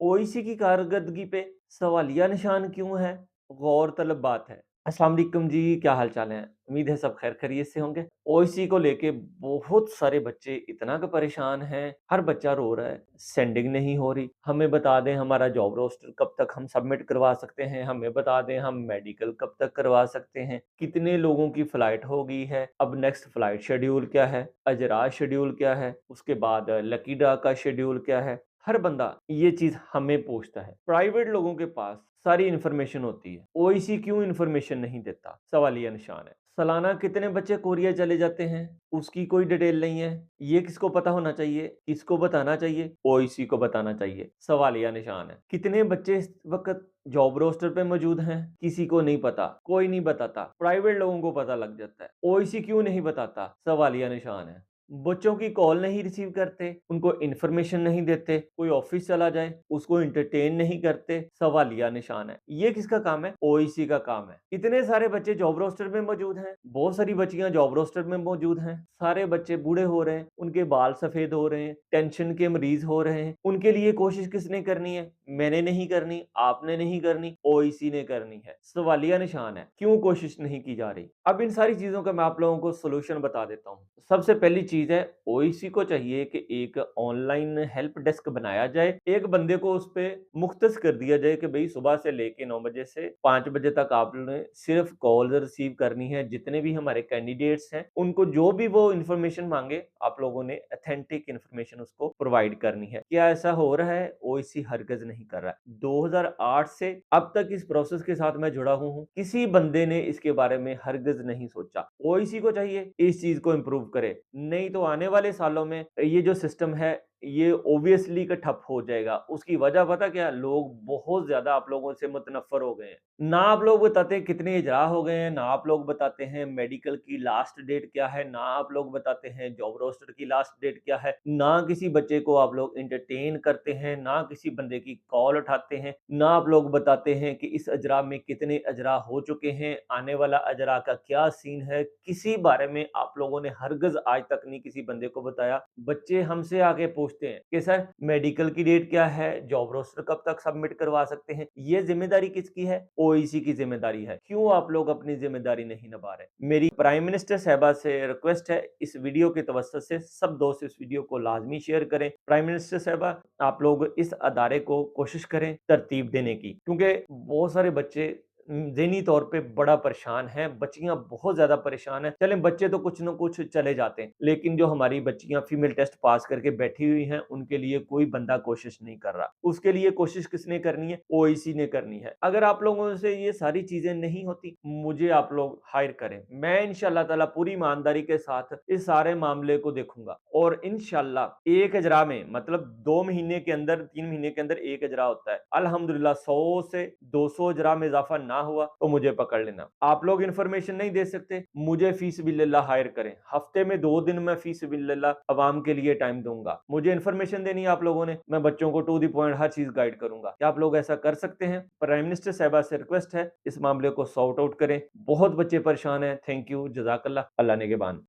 ओईसी की कारकर्दगी पे सवालिया निशान क्यों है? गौरतलब बात है। अस्सलाम वालेकुम जी, क्या हाल-चाल हैं? उम्मीद है सब खैर खैरियत से होंगे। ओईसी को लेके बहुत सारे बच्चे इतना क परेशान हैं, हर बच्चा रो रहा है, सेंडिंग नहीं हो रही। हमें बता दें हमारा जॉब रोस्टर कब तक हम सबमिट करवा सकते हैं, हमें बता दें हम मेडिकल कब तक करवा सकते हैं, कितने लोगों की फ्लाइट हो गई है, अब नेक्स्ट फ्लाइट शेड्यूल क्या है, अजराज शेड्यूल क्या है, उसके बाद लकी ड्रा का शेड्यूल क्या है। हर बंदा ये चीज़ हमें पूछता है। प्राइवेट लोगों के पास सारी इन्फॉर्मेशन होती है। ओईसी क्यों इन्फॉर्मेशन नहीं देता? सवालिया निशान है। सालाना कितने बच्चे कोरिया चले जाते हैं? उसकी कोई डिटेल नहीं है। ये किसको पता होना चाहिए? किसको बताना चाहिए? ओईसी को बताना चाहिए। सवालिया निशान है। कितने बच्चे इस वक़्त जॉब रोस्टर पे मौजूद हैं? किसी को नहीं पता, कोई नहीं बताता। प्राइवेट लोगों को पता लग जाता है। ओईसी क्यों नहीं बताता? सवालिया निशान है। बच्चों की कॉल नहीं रिसीव करते, उनको इन्फॉर्मेशन नहीं देते, कोई ऑफिस चला जाए, उसको एंटरटेन नहीं करते, सवालिया निशान है। ये किसका काम है? ओईसी का काम है। इतने सारे बच्चे जॉब रोस्टर में मौजूद हैं, बहुत सारी बच्चियां जॉब रोस्टर में मौजूद हैं, सारे बच्चे बूढ़े हो रहे हैं, उनके बाल सफेद हो रहे हैं, टेंशन के मरीज हो रहे हैं। उनके लिए कोशिश किसने करनी है? मैंने नहीं करनी, आपने नहीं करनी, ओईसी ने करनी है। सवालिया निशान है, क्यों कोशिश नहीं की जा रही? अब इन सारी चीजों का मैं आप लोगों को सोल्यूशन बता देता हूँ। सबसे पहली चीज है, ओईसी को चाहिए कि एक ऑनलाइन हेल्प डेस्क बनाया जाए, एक बंदे को उस पे मुख्तस कर दिया जाए कि भाई सुबह से लेके 9 बजे से 5 बजे तक आपने सिर्फ कॉल रिसीव करनी है। जितने भी हमारे कैंडिडेट्स हैं, उनको जो भी वो इन्फॉर्मेशन मांगे, आप लोगों ने ऑथेंटिक इन्फॉर्मेशन उसको प्रोवाइड करनी है। क्या ऐसा हो रहा है? ओईसी हरगिज नहीं कर रहा है। 2008 से अब तक इस प्रोसेस के साथ मैं जुड़ा हूँ, किसी बंदे ने इसके बारे में हरगिज नहीं सोचा। ओईसी को चाहिए इस चीज को इम्प्रूव करे, नहीं तो आने वाले सालों में ये जो सिस्टम है ये ऑब्वियसली का ठप हो जाएगा। उसकी वजह पता क्या? लोग बहुत ज्यादा आप लोगों से मुतनफ्फर हो गए हैं। ना आप लोग बताते हैं कितने इजरा हो गए हैं, ना आप लोग बताते हैं मेडिकल की लास्ट डेट क्या है, ना आप लोग बताते हैं जॉब रोस्टर की लास्ट डेट क्या है, ना किसी बच्चे को आप लोग एंटरटेन करते हैं, ना किसी बंदे की कॉल उठाते हैं, ना आप लोग बताते हैं कि इस अजरा में कितने अजरा हो चुके हैं, आने वाला अजरा का क्या सीन है। किसी बारे में आप लोगों ने हरगिज आज तक नहीं किसी बंदे को बताया। बच्चे हमसे आके पूछते हैं कि सर मेडिकल की डेट क्या है, जॉब रोस्टर कब तक सबमिट करवा सकते हैं। ये जिम्मेदारी किसकी है? ओईसी की जिम्मेदारी है। क्यों आप लोग अपनी जिम्मेदारी नहीं निभा रहे? मेरी प्राइम मिनिस्टर साहबा से रिक्वेस्ट है, इस वीडियो के तवज्जुह से सब दोस्त इस वीडियो को लाजमी शेयर करें। प्राइम मिनिस्टर साहबा, आप लोग इस अदारे को कोशिश करें तरतीब देने की, क्योंकि बहुत सारे बच्चे ज़हनी तौर पे बड़ा परेशान हैं, बच्चियाँ बहुत ज़्यादा परेशान हैं। चलें बच्चे तो कुछ न कुछ चले जाते हैं, लेकिन जो हमारी बच्चियाँ फीमेल टेस्ट पास करके बैठी हुई हैं, उनके लिए कोई बंदा कोशिश नहीं कर रहा। उसके लिए कोशिश किसने करनी है? ओईसी ने करनी है। अगर आप लोगों से ये सारी चीज़ें नहीं होती, मुझे आप लोग हायर करें। मैं इंशाअल्लाह ताला पूरी ईमानदारी के साथ इस सारे मामले को देखूँगा और इंशाअल्लाह 1 इजरा में, मतलब 2 महीने के अंदर, 3 महीने के अंदर 1 इजरा होता है। अल्हम्दुलिल्लाह 100 से 200 इजरा में इज़ाफ़ा ना हुआ तो मुझे पकड़ लेना। आप लोग इन्फॉर्मेशन नहीं दे सकते, मुझे फी सबिलिल्लाह हायर करें। हफ्ते में 2 दिन मैं फी सबिलिल्लाह अवाम के लिए टाइम दूँगा। मुझे इन्फॉर्मेशन देनी है आप लोगों ने, मैं बच्चों को टू द पॉइंट हर चीज़ गाइड करूँगा। क्या आप लोग ऐसा कर सकते हैं? प्राइम मिनिस्टर साहिबा से रिक्वेस्ट है, इस मामले को सॉर्ट आउट करें। बहुत बच्चे परेशान हैं। थैंक यू, जज़ाकल्लाह। अल्लाह निगहबान।